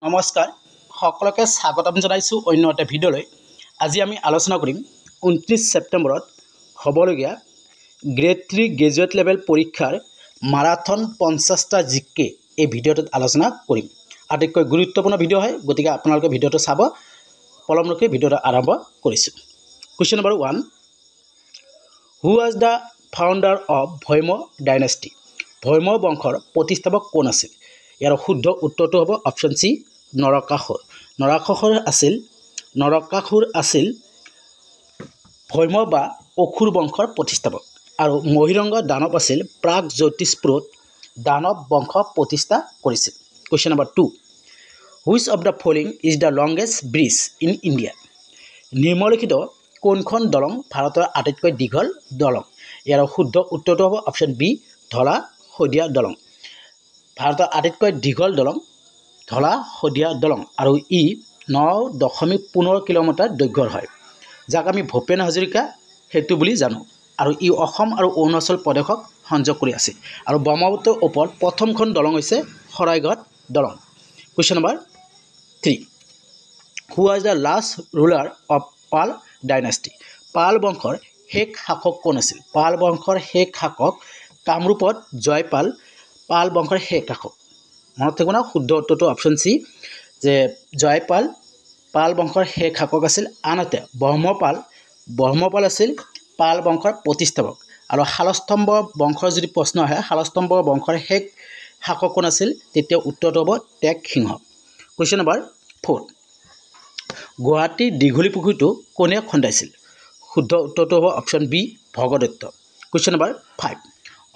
নমস্কাৰ সকলোকে স্বাগতম জনাইছো অন্য এটা ভিডিঅ'লৈ। আজি আমি আলোচনা কৰিম 29 ছেপ্টেম্বৰত হ'বলগীয়া গ্ৰেড 3 গ্ৰেজুৱেট লেভেল পৰীক্ষাৰ মাৰাথন 50টা জিকে এই ভিডিঅ'টোত আলোচনা কৰিম। আটাইতকৈ গুৰুত্বপূৰ্ণ ভিডিঅ' হয়, গতিকে আপোনালোকে ভিডিঅ'টো চাব। পলমকৈ ভিডিঅ'টো আৰম্ভ কৰিছোঁ। Question number 1, who was the founder of Bhauma dynasty? Bhauma বংশৰ প্ৰতিষ্ঠাপক কোন আছিল? ইয়াৰ শুদ্ধ উত্তৰটো হ'ব অপশ্যন চি, নৰকাসুৰ। নৰকাসুৰ আছিল ভৈম বা অসুৰ বংশৰ প্ৰতিষ্ঠাপক। আৰু মহিৰংগ দানৱ আছিল প্ৰাগজ্যোতিষপুৰত দানৱ বংশ প্ৰতিষ্ঠা কৰিছিল। Question number 2, which of the following is the longest bridge in India? নিম্নলিখিত কোনখন দলং ভাৰতৰ আটাইতকৈ দীঘল দলং? ইয়াৰ শুদ্ধ উত্তৰটো হ'ব অপশ্যন বি, ধলা শদিয়া দলং। ভাৰতৰ আটাইতকৈ দীঘল দলং ধলা শদিয়া দলং আৰু ই 9.15 কিলোমিটাৰ দৈৰ্ঘ্যৰ হয়, যাক আমি ভূপেন হাজৰিকা সেতু বুলি জানো। আৰু ই অসম আৰু অৰুণাচল প্ৰদেশক সংযোগ কৰি আছে। আৰু ব্ৰহ্মপুত্ৰৰ ওপৰত প্ৰথমখন দলং হৈছে শৰাইঘাট দলং। Question number 3, who was the last ruler of Pala dynasty? Pala বংশৰ শেষ শাসক কোন আছিল? পাল বংশৰ শেষ শাসক কামৰূপত জয়পাল পাল বংশৰ শেষ শাসক। মনত থাকিব না, শুদ্ধ উত্তৰটো অপশ্যন চি, যে জয়পাল পাল বংশৰ শেষ শাসক আছিল। আনহাতে ব্ৰহ্মপাল আছিল পাল বংশৰ প্ৰতিষ্ঠাপক। আৰু শালস্তম্ভ বংশৰ যদি প্ৰশ্ন আহে, শালস্তম্ভ বংশৰ শেষ শাসক কোন আছিল? তেতিয়া উত্তৰটো হ'ব টেক সিংহ। কুৱেশ্যন নম্বৰ 4, গুৱাহাটীৰ দীঘলী পুখুৰীটো কোনে খন্দাইছিল? শুদ্ধ উত্তৰটো হ'ব option B, Bhagadatta. Question number 5,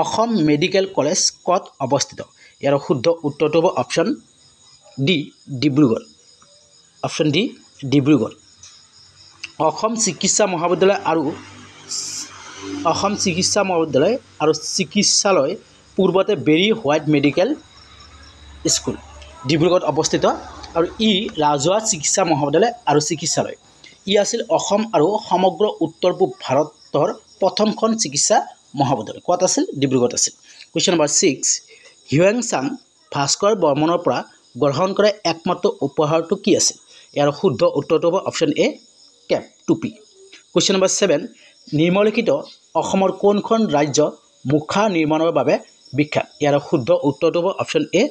Assam medical college ক'ত অৱস্থিত? ইয়াৰ শুদ্ধ উত্তৰটো হ'ব option D, Dibrugarh. Option D, Dibrugarh. Assam চিকিৎসা মহাবিদ্যালয় আৰু চিকিৎসালয় পূৰ্বতে বেৰী হোৱাইট মেডিকেল স্কুল ডিব্ৰুগড়ত অৱস্থিত। আৰু ই ৰাজহুৱা চিকিৎসা মহাবিদ্যালয় আৰু চিকিৎসালয়। ই আছিল অসম আৰু সমগ্ৰ উত্তৰ পূব ভাৰতৰ প্ৰথমখন চিকিৎসা মহাবিদ্যালয়। ক'ত আছিল? ডিব্ৰুগড়ত আছিল। কুৱেশ্যন নম্বৰ 6, হিউৱেন-চাং ভাস্কৰ বৰ্মনৰ পৰা গ্ৰহণ কৰা একমাত্ৰ উপহাৰটো কি আছিল? ইয়াৰ শুদ্ধ উত্তৰটো হ'ব অপশ্যন এ, কেপ, টুপি। কুৱেশ্যন নম্বৰ 7, নিম্নলিখিত অসমৰ কোনখন ৰাজ্য মুখা নিৰ্মাণৰ বাবে বিখ্যাত? ইয়াৰ শুদ্ধ উত্তৰটো হ'ব option A,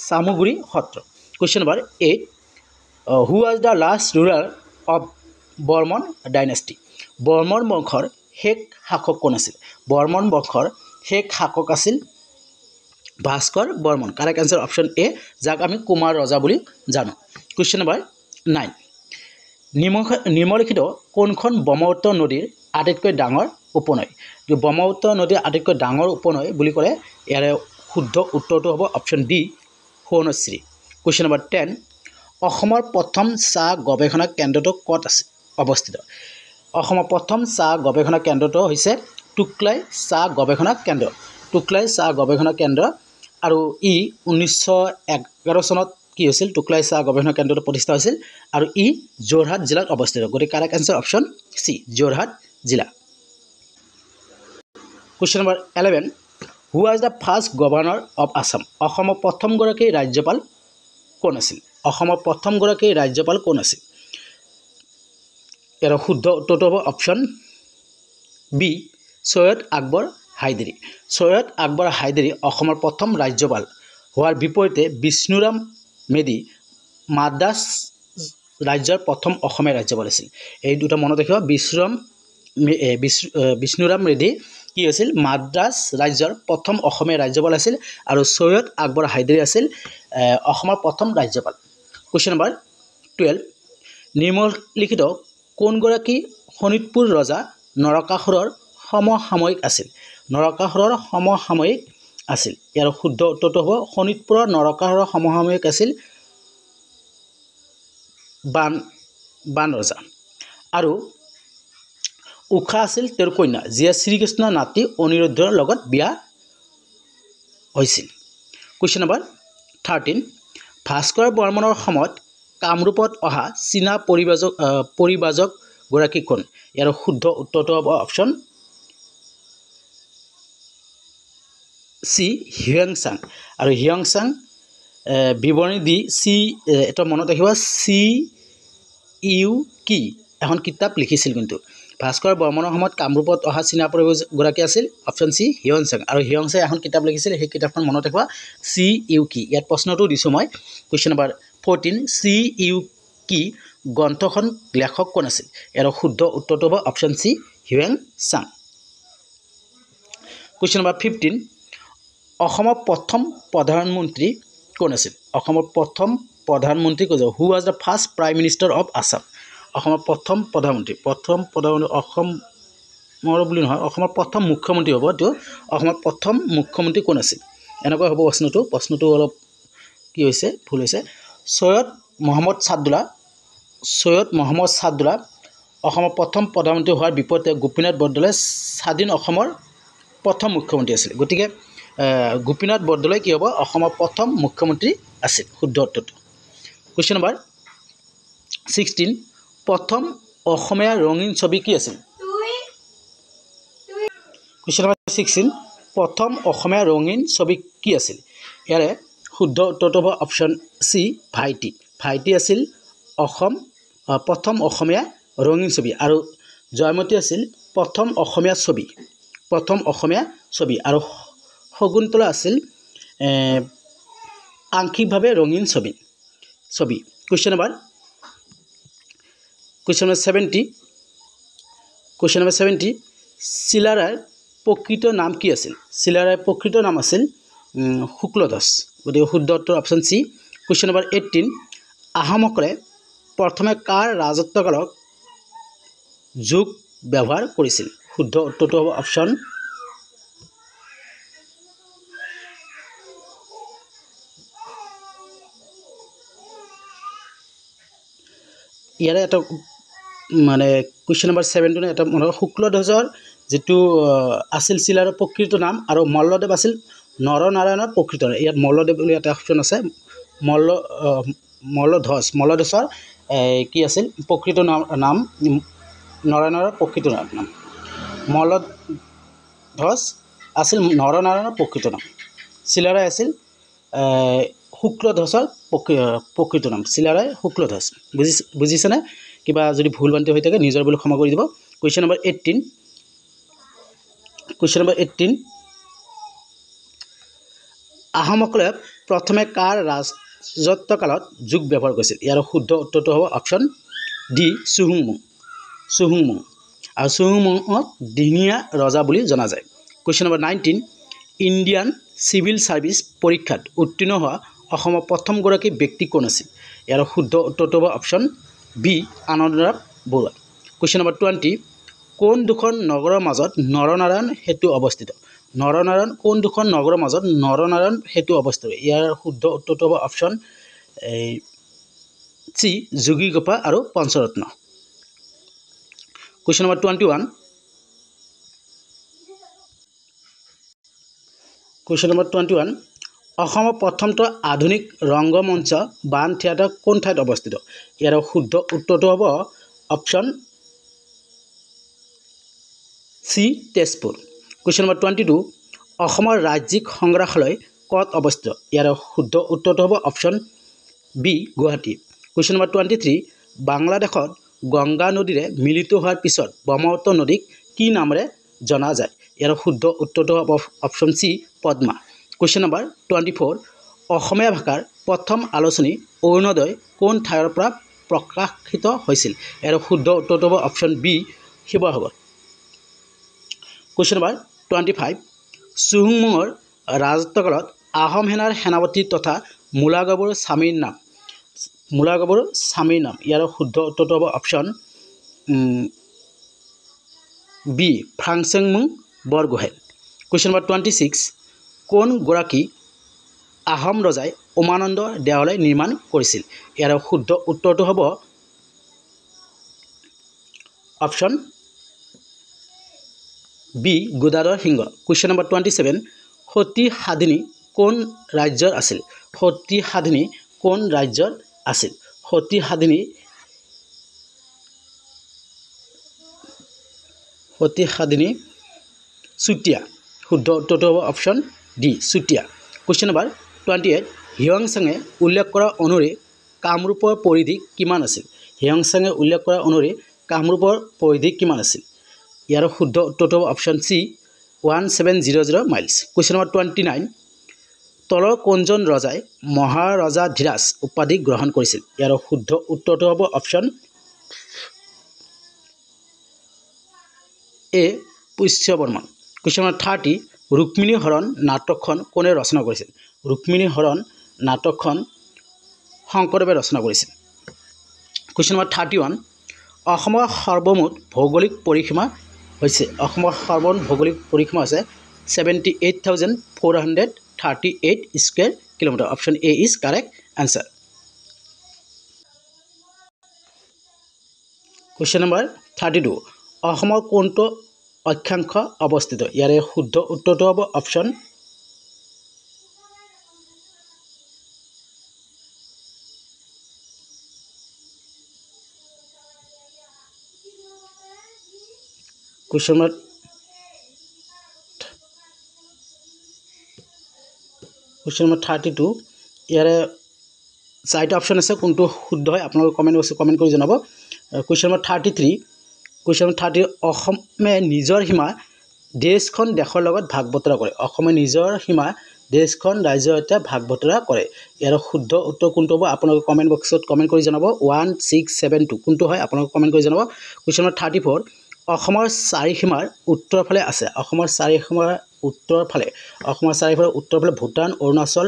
Chamaguri Satra. Question number 8, who was the last ruler of Varman dynasty? Varman বংশৰ শেষ শাসক কোন আছিল? বৰ্মন বংশৰ শেষ শাসক আছিল Bhaskar Varman. Correct answer option A, যাক আমি কুমাৰ ৰজা বুলি জানো। কুৱেশ্যন নম্বৰ 9, নিম্নলিখিত কোনখন ব্ৰহ্মপুত্ৰ নদীৰ আটাইতকৈ ডাঙৰ উপনৈ? ব্ৰহ্মপুত্ৰ নদীৰ আটাইতকৈ ডাঙৰ উপনৈ বুলি ক'লে ইয়াৰ শুদ্ধ উত্তৰটো হ'ব option D, Subansiri. Question number 10, অসমৰ প্ৰথম চাহ গৱেষণা কেন্দ্ৰটো ক'ত আছে অৱস্থিত? অসমৰ প্ৰথম চাহ গৱেষণা কেন্দ্ৰটো হৈছে টুকলাই চাহ গৱেষণা কেন্দ্ৰ। টুকলাই চাহ গৱেষণা কেন্দ্ৰ। আৰু ই 1911 চনত কি হৈছিল? টুকলাই চাহ গৱেষণা কেন্দ্ৰটো প্ৰতিষ্ঠা হৈছিল। আৰু ই যোৰহাট জিলাত অৱস্থিত। গতিকে correct answer option C, Jorhat জিলা। Question number 11, who was the first governor of Assam? অসমৰ প্ৰথমগৰাকী ৰাজ্যপাল কোন আছিল? অসমৰ প্ৰথমগৰাকী ৰাজ্যপাল কোন আছিল? ইয়াৰ শুদ্ধ উত্তৰটো হ'ব অপশ্যন বি, চৈয়দ আকবৰ হাইদৰি। চৈয়দ আকবৰ হাইদৰি অসমৰ প্ৰথম ৰাজ্যপাল হোৱাৰ বিপৰীতে বিষ্ণুৰাম মেধি মাদ্ৰাজ ৰাজ্যৰ প্ৰথম অসমীয়া ৰাজ্যপাল আছিল। এই দুটা মনত ৰাখিব। বিষ্ণুৰাম মেধি কি আছিল? মাদ্ৰাজ ৰাজ্যৰ প্ৰথম অসমীয়া ৰাজ্যপাল আছিল। আৰু চৈয়দ আকবৰ হাইদৰি আছিল অসমৰ প্ৰথম ৰাজ্যপাল। কুৱেশ্যন নম্বৰ 12, নিম্নলিখিত কোনগৰাকী শোণিতপুৰ ৰজা নৰকাসুৰৰ সমসাময়িক আছিল? নৰকাসুৰৰ সমসাময়িক আছিল। ইয়াৰ শুদ্ধ উত্তৰটো হ'ব শোণিতপুৰৰ নৰকাসুৰৰ সমসাময়িক আছিল বান ৰজা। আৰু উষা আছিল তেওঁৰ কন্যা, যিয়ে শ্ৰীকৃষ্ণৰ নাতি অনিৰুদ্ধৰ লগত বিয়া হৈছিল। কুৱেশ্যন নম্বৰ 13, ভাস্কৰ বৰ্মনৰ সময়ত কামৰূপত অহা চীনা পৰিব্ৰাজকগৰাকী কোন? ইয়াৰ শুদ্ধ উত্তৰটো হ'ব অপশ্যন চি, হিউৱেন-চাং। আৰু হিউৱেন-চাং বিৱৰণী দি এটা মনত ৰাখিব CU কি এখন কিতাপ লিখিছিল কিন্তু ভাস্কৰ বৰ্মনৰ সময়ত কামৰূপত অহা চীনা পৰিব্ৰাজকগৰাকী আছিল অপশ্যন চি হিউয়েন-চাং আৰু হিউয়েন-চাঙে এখন কিতাপ লিখিছিল সেই কিতাপখন মনত ৰাখিবা CU কি ইয়াত প্ৰশ্নটো দিছোঁ মই কুৱেশ্যন নম্বৰ 14 CU কি গ্ৰন্থখন লেখক কোন আছিল ইয়াৰ শুদ্ধ উত্তৰটো হ'ব অপশ্যন চি হিউয়েন-চাং কুৱেশ্যন নম্বৰ 15 অসমৰ প্ৰথম প্ৰধানমন্ত্ৰী কোন আছিল অসমৰ প্ৰথম প্ৰধানমন্ত্ৰী কোন হু was the first prime minister of Assam অসমৰ প্ৰথম প্ৰধানমন্ত্ৰী অসমৰ বুলি নহয় অসমৰ প্ৰথম মুখ্যমন্ত্ৰী হ'ব এইটো অসমৰ প্ৰথম মুখ্যমন্ত্ৰী কোন আছিল এনেকুৱা হ'ব প্ৰশ্নটো অলপ কি হৈছে ভুল হৈছে সৈয়দ মহম্মদ ছাদুল্লা অসমৰ প্ৰথম প্ৰধানমন্ত্ৰী হোৱাৰ বিপৰীতে গোপীনাথ বৰদলৈ স্বাধীন অসমৰ প্ৰথম মুখ্যমন্ত্ৰী আছিল গতিকে গোপীনাথ বৰদলৈ কি হ'ব অসমৰ প্ৰথম মুখ্যমন্ত্ৰী আছিল শুদ্ধ উত্তৰটো কুৱেশ্যন নম্বৰ 16 প্ৰথম অসমীয়া ৰঙীন ছবি কি আছিল কুৱেশ্যন নম্বৰ 16 প্ৰথম অসমীয়া ৰঙীন ছবি কি আছিল ইয়াৰে শুদ্ধ উত্তৰটো হ'ব অপশ্যন চি ভাইটি আছিল প্ৰথম অসমীয়া ৰঙীন ছবি আৰু জয়মতী আছিল প্ৰথম অসমীয়া ছবি আৰু শকুন্তলা আছিল আংশিকভাৱে ৰঙীন ছবি কুৱেশ্যন নম্বৰ 70 চিলাৰায়ৰ প্ৰকৃত নাম কি আছিল চিলাৰায়ৰ প্ৰকৃত নাম আছিল শুক্লধ্বজ গতিকে শুদ্ধ উত্তৰ অপশ্যন চি কুৱেশ্যন নম্বৰ 18 আহোমসকলে প্ৰথমে কাৰ ৰাজত্বকালত যোগ ব্যৱহাৰ কৰিছিল শুদ্ধ উত্তৰটো হ'ব অপশ্যন ইয়াৰে এটা মানে কুৱেশ্যন নম্বৰ 17 এটা মনত শুক্লধ্বজৰ যেটো আছিল চিলাৰৰ প্ৰকৃত নাম আৰু মল্লদেৱ আছিল নৰনাৰায়ণৰ প্ৰকৃত নাম ইয়াত মল্লদেৱ বুলি এটা অপশ্যন আছে মল্লধ্বজৰ কি আছিল প্ৰকৃত নাম নৰনাৰায়ণৰ প্ৰকৃত নাম মল্লধ্বজ আছিল নৰনাৰায়ণৰ প্ৰকৃত নাম চিলাৰায় আছিল শুক্লধ্বজৰ প্ৰকৃত নাম চিলাৰায় শুক্লধ্বজ বুজিছেনে কিবা যদি ভুল ভ্ৰান্তি হৈ থাকে নিজৰ বুলি ক্ষমা কৰি দিব কুৱেশ্যন নম্বৰ 18 আহোমসকলে প্ৰথমে কাৰ ৰাজত্বকালত যোগ ব্যৱহাৰ কৰিছিল ইয়াৰ শুদ্ধ উত্তৰটো হ'ব অপশ্যন ডি চুহুংমুং আৰু চুহুংমুঙক দিহিঙীয়া ৰজা বুলি জনা যায় question number 19 Indian civil service পৰীক্ষাত উত্তীৰ্ণ হোৱা অসমৰ প্ৰথমগৰাকী ব্যক্তি কোন আছিল ইয়াৰ শুদ্ধ উত্তৰটো হ'ব option B Anandaram Baruah question number 20 কোন দুখন নগৰৰ মাজত নৰনাৰায়ণ সেতু অৱস্থিত কোন দুখন নগৰৰ মাজত নৰনাৰায়ণ সেতু অৱস্থিত ইয়াৰ শুদ্ধ উত্তৰটো হ'ব অপশ্যন চি যোগীঘোপা আৰু পঞ্চৰত্ন কুৱেশ্যন নম্বৰ 21 অসমৰ প্ৰথমটো আধুনিক ৰংগমঞ্চ বাণ থিয়েটাৰ কোন ঠাইত অৱস্থিত ইয়াৰ শুদ্ধ উত্তৰটো হ'ব option C Tezpur question number 22 অসমৰ ৰাজ্যিক সংগ্ৰহালয় ক'ত অৱস্থিত ইয়াৰ শুদ্ধ উত্তৰটো হ'ব option B Guwahati question number 23 বাংলাদেশত গংগা নদীৰে মিলিত হোৱাৰ পিছত ব্ৰহ্মপুত্ৰ নদীক কি নামেৰে জনা যায় ইয়াৰ শুদ্ধ উত্তৰটো হ'ব option C Padma question number 24 অসমীয়া ভাষাৰ প্ৰথম আলোচনী অৰুণোদয় কোন ঠাইৰ পৰা প্ৰকাশিত হৈছিল ইয়াৰ শুদ্ধ উত্তৰটো হ'ব option B Sivasagar question number 25 চুহুংমুঙৰ ৰাজত্বকালত আহোম সেনাৰ সেনাপতি তথা মূলাগাবুৰ স্বামীৰ নাম ইয়াৰ শুদ্ধ উত্তৰটো হ'ব option B Phangchengmung Borgohain question number 26 কোন গৰাকী আহোম ৰজাই উমানন্দ দেৱালয় নিৰ্মাণ কৰিছিল ইয়াৰ শুদ্ধ উত্তৰটো হ'ব অপশ্যন বি গোদাধৰ সিংহ কুৱেশ্যন নম্বৰ 27 সতী সাধিনী কোন ৰাজ্যৰ আছিল সতী সাধিনী চুতীয়া শুদ্ধ উত্তৰটো হ'ব option D Chutia question number 28 হিয়ংচাঙে উল্লেখ কৰা অনুসৰি কামৰূপৰ পৰিধি কিমান আছিল হিয়ংচাঙে উল্লেখ কৰা অনুসৰি কামৰূপৰ পৰিধি কিমান আছিল ইয়াৰ শুদ্ধ উত্তৰটো হ'ব option C 1700 miles question number 29 তলৰ কোনজন ৰজাই মহাৰজাধিৰাজ উপাধি গ্ৰহণ কৰিছিল ইয়াৰ শুদ্ধ উত্তৰটো হ'ব অপশ্যন এ পুষ্যবৰ্মন কুৱেশ্যন নম্বৰ 30 ৰুক্মিণী হৰণ নাটকখন কোনে ৰচনা কৰিছিল ৰুক্মিণী হৰণ নাটকখন শংকৰদেৱে ৰচনা কৰিছিল কুৱেশ্যন নম্বৰ 31 অসমৰ সৰ্বমুঠ ভৌগোলিক পৰিসীমা হৈছে অসমৰ সৰ্বমুঠ ভৌগোলিক পৰিসীমা আছে 78,438 square kilometre option A is correct answer question number 32 অসমৰ কোনটো অক্ষাংশ অৱস্থিত ইয়াৰে শুদ্ধ উত্তৰটো হ'ব অপশ্যন কুৱেশ্যন নম্বৰ 32 ইয়াৰে চাৰিটা অপশ্যন আছে কোনটো শুদ্ধ হয় আপোনালোকে কমেণ্ট কৰি জনাব কুৱেশ্যন নম্বৰ 33 কুৱেশ্যন নম্বৰ 30 অসমে নিজৰ সীমা দেশখন দেশৰ লগত ভাগ বতৰা কৰে অসমে নিজৰ সীমা দেশখন ৰাজ্যৰ সৈতে ভাগ বতৰা কৰে ইয়াৰ শুদ্ধ উত্তৰ কোনটো হ'ব আপোনালোকে কমেণ্ট বক্সত কমেণ্ট কৰি জনাব 1672 কোনটো হয় আপোনালোকে কমেণ্ট কৰি জনাব কুৱেশ্যন নম্বৰ 34 অসমৰ চাৰিসীমাৰ উত্তৰ ফালে আছে অসমৰ চাৰিসীমাৰ উত্তৰ ফালে ভূটান অৰুণাচল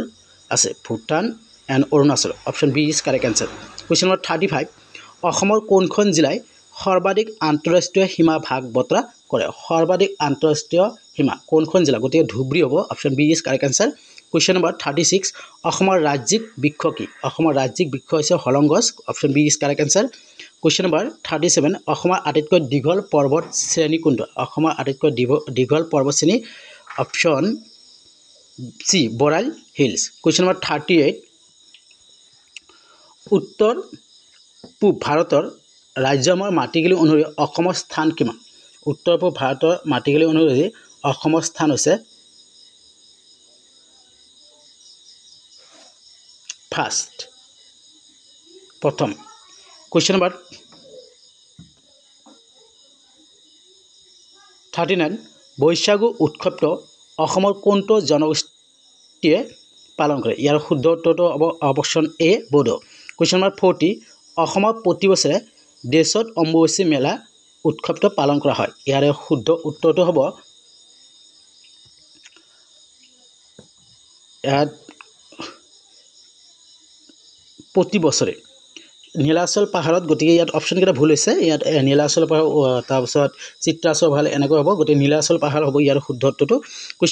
আছে Bhutan and Arunachal option B is correct answer question number 35 অসমৰ কোনখন জিলাই সৰ্বাধিক আন্তঃৰাষ্ট্ৰীয় সীমা ভাগ বতৰা কৰে সৰ্বাধিক আন্তঃৰাষ্ট্ৰীয় সীমা কোনখন জিলা গতিকে ধুবুৰী হ'ব option B is correct answer question number 36 অসমৰ ৰাজ্যিক বৃক্ষ কি অসমৰ ৰাজ্যিক বৃক্ষ হৈছে হলং গছ option B is correct answer question number 37 অসমৰ আটাইতকৈ দীঘল পৰ্বত শ্ৰেণী কোনটো অসমৰ আটাইতকৈ দীঘল পৰ্বত শ্ৰেণী option C Barail hills question number 38 উত্তৰ পূব ভাৰতৰ ৰাজ্যসমূহৰ মাটিকালি অনুসৰি অসমৰ স্থান কিমান উত্তৰ পূব ভাৰতৰ মাটিকালি অনুসৰি অসমৰ স্থান হৈছে ফাৰ্ষ্ট প্ৰথম কুৱেশ্যন নম্বৰ 39 বৈশাগু উৎসৱটো অসমৰ কোনটো জনগোষ্ঠীয়ে পালন কৰে ইয়াৰ শুদ্ধ উত্তৰটো হ'ব option A Bodo question number 40 অসমৰ প্ৰতি বছৰে দেশত অম্বুবাচী মেলা উৎসৱটো পালন কৰা হয় ইয়াৰ শুদ্ধ উত্তৰটো হ'ব ইয়াত প্ৰতি বছৰে নীলাচল পাহাৰত গতিকে ইয়াত অপশ্যন কেইটা ভুল হৈছে ইয়াত নীলাচল পাহাৰ তাৰপিছত চিত্ৰাচল পাহাৰ এনেকৈ হ'ব গতিকে নীলাচল পাহাৰ হ'ব ইয়াৰ শুদ্ধ উত্তৰটো